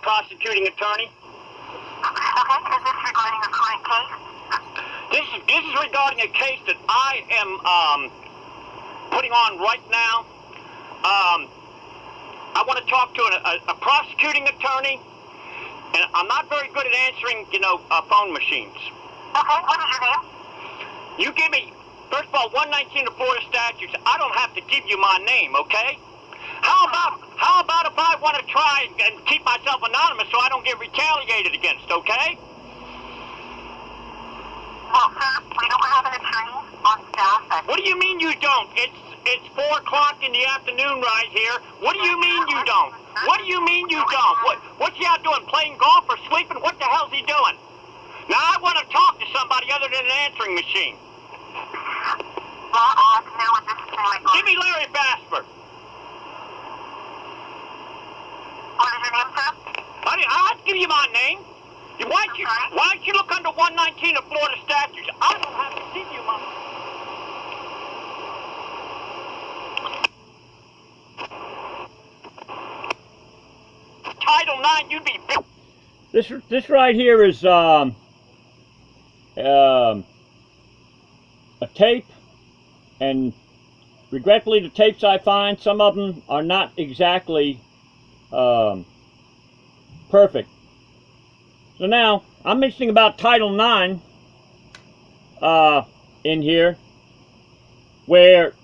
prosecuting attorney. Okay, is this regarding a current case? This is regarding a case that I am putting on right now. I want to talk to a prosecuting attorney, and I'm not very good at answering, phone machines. Okay, what is your name? You give me, first of all, 119 of Florida statutes. I don't have to give you my name, okay? How about if I want to try and keep myself anonymous so I don't get retaliated against, okay? Well, sir, we don't have an attorney on staff. What do you mean you don't? It's 4 o'clock in the afternoon right here. What do you mean you don't? What do you mean you don't? What's he out doing? Playing golf or sleeping? What the hell's he doing? Now I want to talk to somebody other than an answering machine. Well, I'll have to know what this is like. Give me Larry Basford. What is your name, sir? I'll give you my name. Why don't you look under 119 of Florida statutes? I don't have to give you my... Title 9, you'd be... This right here is a tape, and regretfully the tapes I find, some of them are not exactly perfect. So now, I'm mentioning about Title 9 in here, where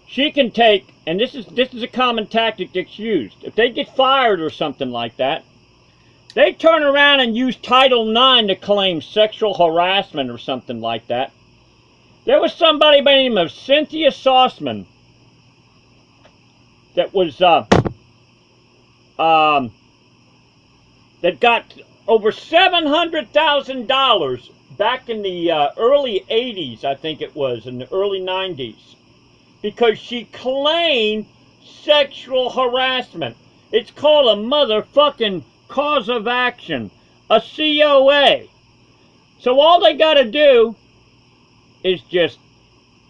she can take, and this is a common tactic that's used. If they get fired or something like that, they turn around and use Title 9 to claim sexual harassment or something like that. There was somebody by the name of Cynthia Sauceman that was that got over $700,000 back in the early 80s, I think it was, in the early 90s, because she claimed sexual harassment. It's called a motherfucking cause of action, a COA. So all they got to do is just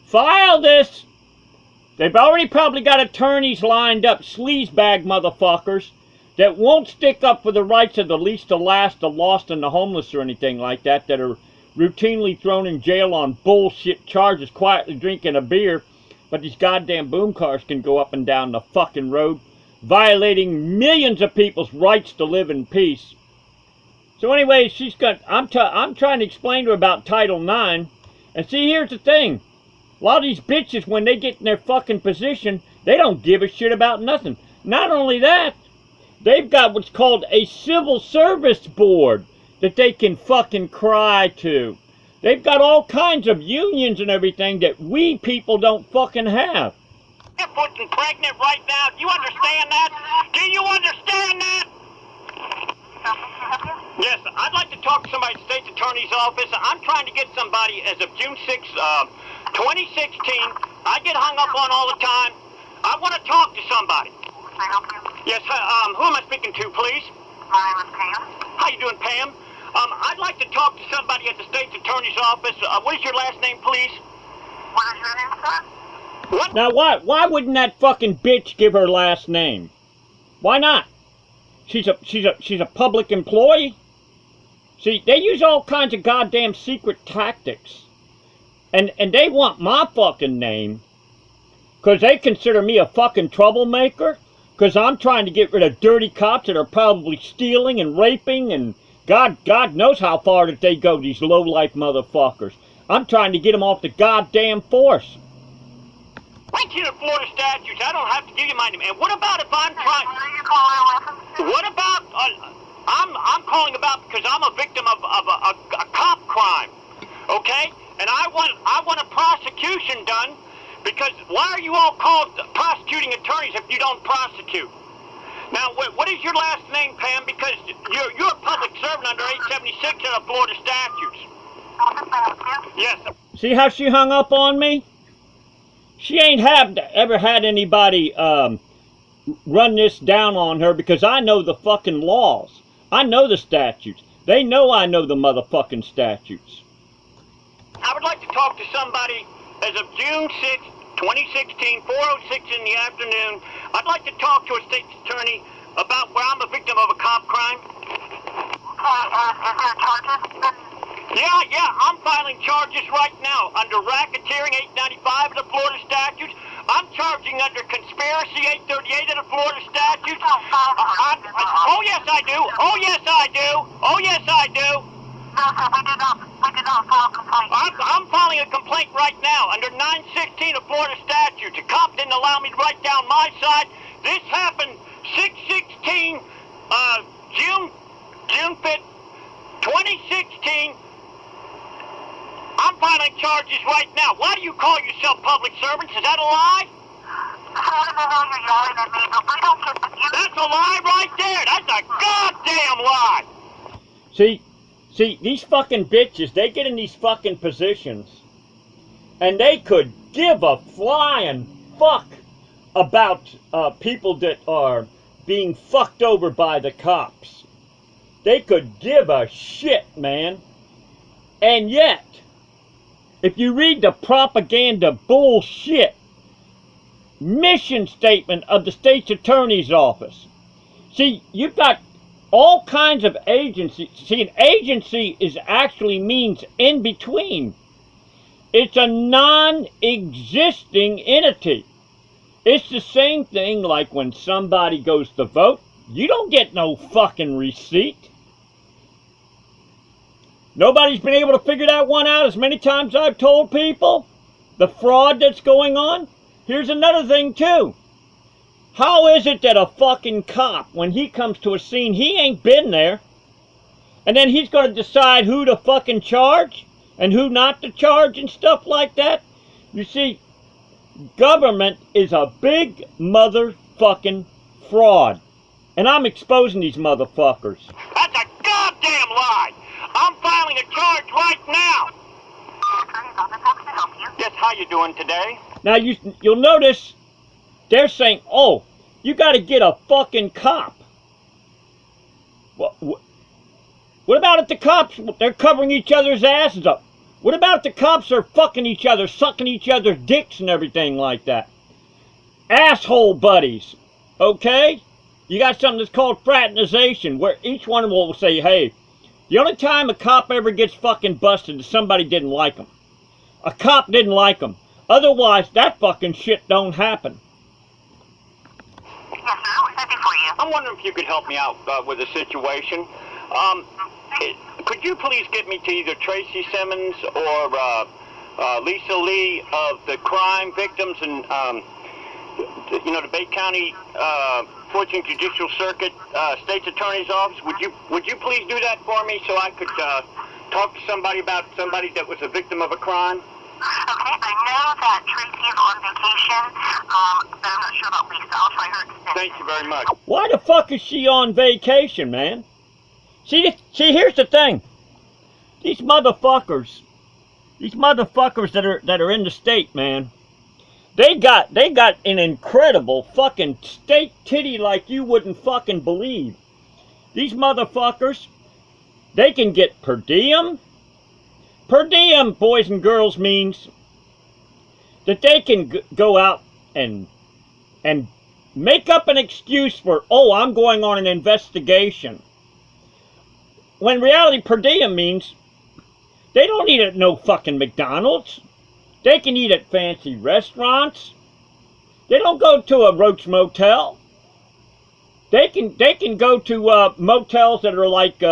file this. They've already probably got attorneys lined up, sleazebag motherfuckers, that won't stick up for the rights of the least, the last, the lost, and the homeless or anything like that, that are routinely thrown in jail on bullshit charges, quietly drinking a beer, but these goddamn boom cars can go up and down the fucking road, violating millions of people's rights to live in peace. So anyway, I'm trying to explain to her about Title 9, and see, here's the thing. A lot of these bitches, when they get in their fucking position, they don't give a shit about nothing. Not only that, they've got what's called a civil service board that they can fucking cry to. They've got all kinds of unions and everything that we people don't fucking have. You're putting pregnant right now. Do you understand that? Do you understand that? Yes, I'd like to talk to somebody at the State Attorney's Office. I'm trying to get somebody as of June 6, 2016. I get hung up on all the time. I want to talk to somebody. Can I help you? Yes, who am I speaking to, please? My name is Pam. How you doing, Pam? I'd like to talk to somebody at the State Attorney's Office. What is your last name, please? What is your name, sir? What? Now, why wouldn't that fucking bitch give her last name? Why not? She's a public employee. See, they use all kinds of goddamn secret tactics. And they want my fucking name because they consider me a fucking troublemaker, because I'm trying to get rid of dirty cops that are probably stealing and raping, and God knows how far that they go, these low-life motherfuckers. I'm trying to get them off the goddamn force. 19 of Florida statutes, I don't have to give you my name. And what about if I'm trying... What are you calling a reference to? What about... I'm calling about because I'm a victim of a cop crime, okay? And I want a prosecution done, because why are you all called prosecuting attorneys if you don't prosecute? Now, what is your last name, Pam? Because you're a public servant under 876 of the Florida statutes. Yes. See how she hung up on me? She ain't ever had anybody run this down on her, because I know the fucking laws. I know the statutes. They know I know the motherfucking statutes. I would like to talk to somebody as of June 6, 2016, 4:06 in the afternoon. I'd like to talk to a state attorney about where I'm a victim of a cop crime. there charges been... Yeah, I'm filing charges right now under racketeering 895 of the Florida statutes. I'm charging under conspiracy 838 of the Florida statutes. Oh yes I do. Oh yes I do. Oh yes I do. No, sir, we did not file a complaint. I'm filing a complaint right now under 916 of Florida statutes. The cop didn't allow me to write down my side. This happened 6/16, June 5th, 2016. I'm filing charges right now. Why do you call yourself public servants? Is that a lie? Sir, I don't know you're yelling at me, but we don't get the... That's a lie right there. That's a goddamn lie. See, these fucking bitches, they get in these fucking positions, and they could give a flying fuck about people that are being fucked over by the cops. They could give a shit, man. And yet, if you read the propaganda bullshit mission statement of the state's attorney's office, see, you've got all kinds of agencies. See, an agency actually means in between. It's a non-existing entity. It's the same thing like when somebody goes to vote. You don't get no fucking receipt. Nobody's been able to figure that one out as many times I've told people. The fraud that's going on. Here's another thing too. How is it that a fucking cop, when he comes to a scene, he ain't been there, and then he's going to decide who to fucking charge and who not to charge and stuff like that? You see, government is a big motherfucking fraud. And I'm exposing these motherfuckers. That's a goddamn lie! I'm filing a charge right now! Yes, how you doing today? Now, you'll notice they're saying, oh, you got to get a fucking cop. What about if the cops, they're covering each other's asses up? What about if the cops are fucking each other, sucking each other's dicks and everything like that? Asshole buddies, okay? You got something that's called fraternization, where each one of them will say, hey, the only time a cop ever gets fucking busted is somebody didn't like him. A cop didn't like him. Otherwise, that fucking shit don't happen. Yes, sir, we're ready for you. I'm wondering if you could help me out with a situation. Could you please get me to either Tracy Simmons or Lisa Lee of the crime victims and, the Bay County 14th Judicial Circuit State's Attorney's Office? Would you please do that for me so I could talk to somebody about somebody that was a victim of a crime? Okay, I know that Tracy is on vacation, but I'm not sure about Lisa. I'll try her extension. Thank you very much. Why the fuck is she on vacation, man? See, here's the thing. These motherfuckers that are in the state, man, they got an incredible fucking state titty like you wouldn't fucking believe. These motherfuckers, they can get per diem. Per diem, boys and girls, means that they can go out and make up an excuse for, oh, I'm going on an investigation. When reality, per diem means they don't eat at no fucking McDonald's. They can eat at fancy restaurants. They don't go to a Roach Motel. They can go to motels that are like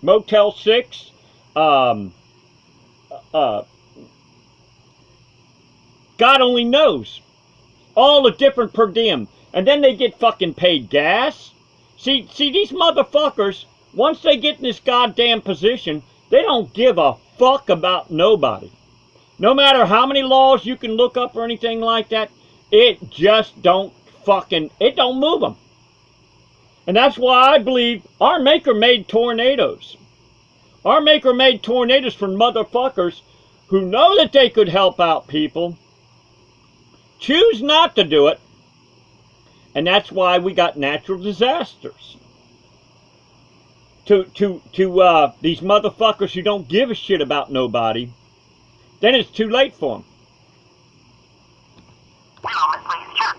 Motel 6, God only knows. All the different per diem. And then they get fucking paid gas. See, these motherfuckers, once they get in this goddamn position, they don't give a fuck about nobody. No matter how many laws you can look up or anything like that, it just don't move them. And that's why I believe our Maker made tornadoes. Our Maker made tornadoes for motherfuckers who know that they could help out people, choose not to do it, and that's why we got natural disasters. To these motherfuckers who don't give a shit about nobody, then it's too late for them. One moment, please. Sure.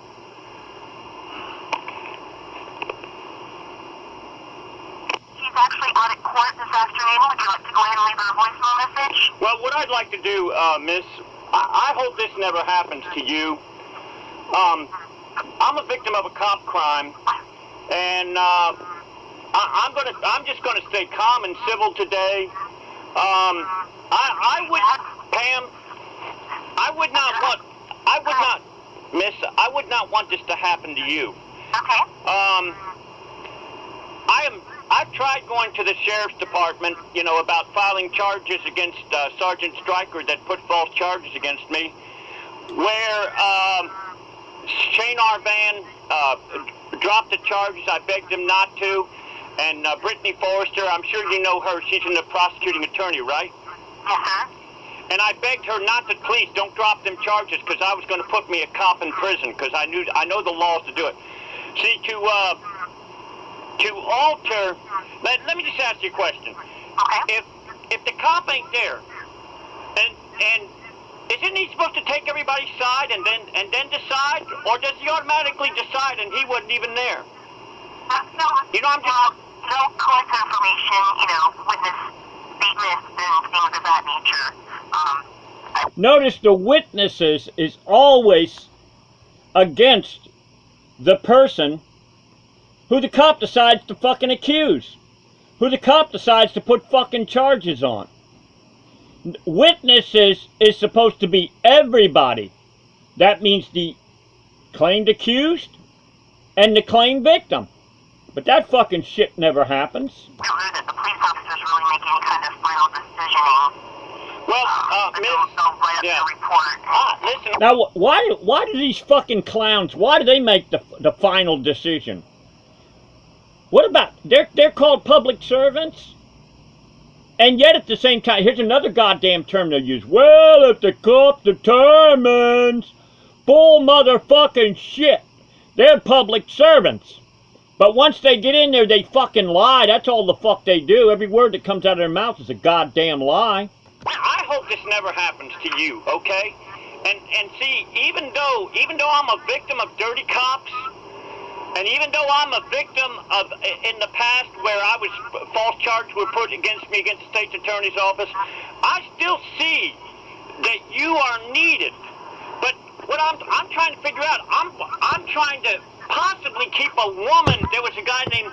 He's actually out at court this this afternoon. Would you like to go ahead and leave her a voicemail message? Well, what I'd like to do, Miss, I hope this never happens to you. I'm a victim of a cop crime, and I'm just gonna stay calm and civil today. I would, Pam, I would not want this to happen to you. Okay. I've tried going to the sheriff's department, you know, about filing charges against Sergeant Stryker that put false charges against me, where Shane Arvan dropped the charges. I begged him not to. And Brittany Forrester, I'm sure you know her. She's the prosecuting attorney, right? Yes, sir. And I begged her not to, please don't drop them charges, because I was going to put me a cop in prison, because I know the laws to do it. See, to alter. Let me just ask you a question. Okay. If the cop ain't there, and isn't he supposed to take everybody's side and then decide, or does he automatically decide and he wasn't even there? You know, I'm just no correct information. You know, witness statements and things of that nature. Notice the witnesses is always against the person who the cop decides to fucking accuse, who the cop decides to put fucking charges on. Witnesses is supposed to be everybody. That means the claimed accused and the claimed victim. But that fucking shit never happens. It's weird that the police officers really make any kind of final decisioning. well, They'll write up yeah. the report. Listen. Now, why do these fucking clowns, why do they make the final decision? What about, they're called public servants? And yet at the same time, here's another goddamn term they'll use. Well, if the cop determines, bull motherfucking shit. They're public servants. But once they get in there, they fucking lie. That's all the fuck they do. Every word that comes out of their mouth is a goddamn lie. I hope this never happens to you, okay? And see, even though I'm a victim of dirty cops, and even though I'm a victim of in the past where false charges were put against me against the state's attorney's office, I still see that you are needed. But what I'm trying to figure out, I'm trying to possibly keep a woman. There was a guy named